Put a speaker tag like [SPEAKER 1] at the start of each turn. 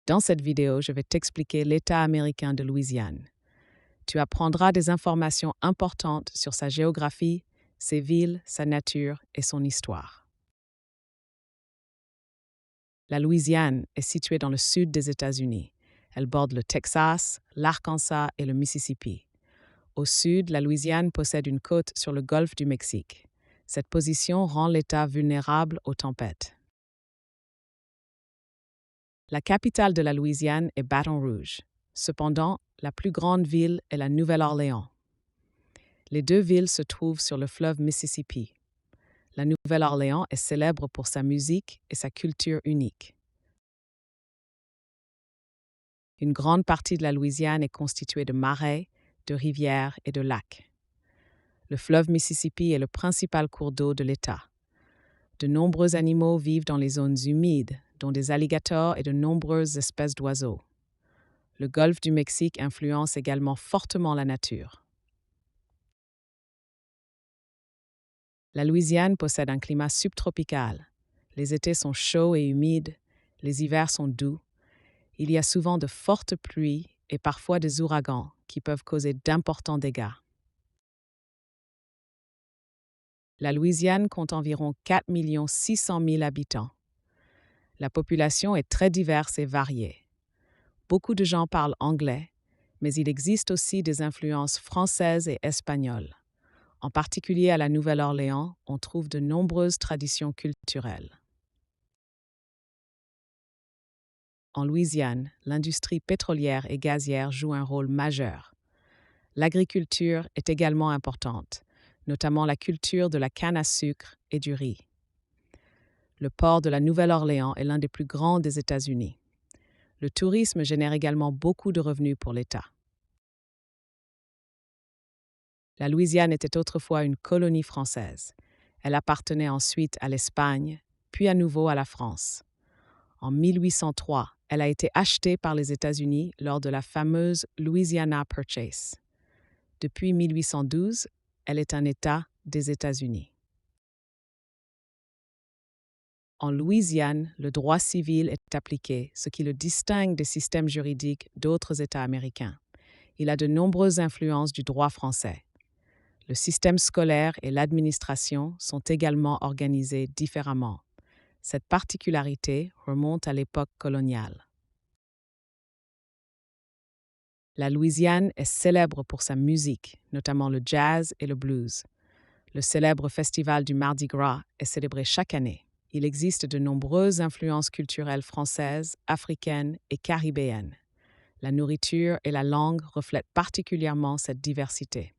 [SPEAKER 1] Dans cette vidéo, je vais t'expliquer l'État américain de Louisiane. Tu apprendras des informations importantes sur sa géographie, ses villes, sa nature et son histoire. La Louisiane est située dans le sud des États-Unis. Elle borde le Texas, l'Arkansas et le Mississippi. Au sud, la Louisiane possède une côte sur le golfe du Mexique. Cette position rend l'État vulnérable aux tempêtes. La capitale de la Louisiane est Baton Rouge. Cependant, la plus grande ville est la Nouvelle-Orléans. Les deux villes se trouvent sur le fleuve Mississippi. La Nouvelle-Orléans est célèbre pour sa musique et sa culture unique. Une grande partie de la Louisiane est constituée de marais, de rivières et de lacs. Le fleuve Mississippi est le principal cours d'eau de l'État. De nombreux animaux vivent dans les zones humides, dont des alligators et de nombreuses espèces d'oiseaux. Le golfe du Mexique influence également fortement la nature. La Louisiane possède un climat subtropical. Les étés sont chauds et humides, les hivers sont doux. Il y a souvent de fortes pluies et parfois des ouragans qui peuvent causer d'importants dégâts. La Louisiane compte environ 4 600 000 habitants. La population est très diverse et variée. Beaucoup de gens parlent anglais, mais il existe aussi des influences françaises et espagnoles. En particulier à la Nouvelle-Orléans, on trouve de nombreuses traditions culturelles. En Louisiane, l'industrie pétrolière et gazière joue un rôle majeur. L'agriculture est également importante, notamment la culture de la canne à sucre et du riz. Le port de la Nouvelle-Orléans est l'un des plus grands des États-Unis. Le tourisme génère également beaucoup de revenus pour l'État. La Louisiane était autrefois une colonie française. Elle appartenait ensuite à l'Espagne, puis à nouveau à la France. En 1803, elle a été achetée par les États-Unis lors de la fameuse Louisiana Purchase. Depuis 1812, elle est un État des États-Unis. En Louisiane, le droit civil est appliqué, ce qui le distingue des systèmes juridiques d'autres États américains. Il a de nombreuses influences du droit français. Le système scolaire et l'administration sont également organisés différemment. Cette particularité remonte à l'époque coloniale. La Louisiane est célèbre pour sa musique, notamment le jazz et le blues. Le célèbre festival du Mardi Gras est célébré chaque année. Il existe de nombreuses influences culturelles françaises, africaines et caribéennes. La nourriture et la langue reflètent particulièrement cette diversité.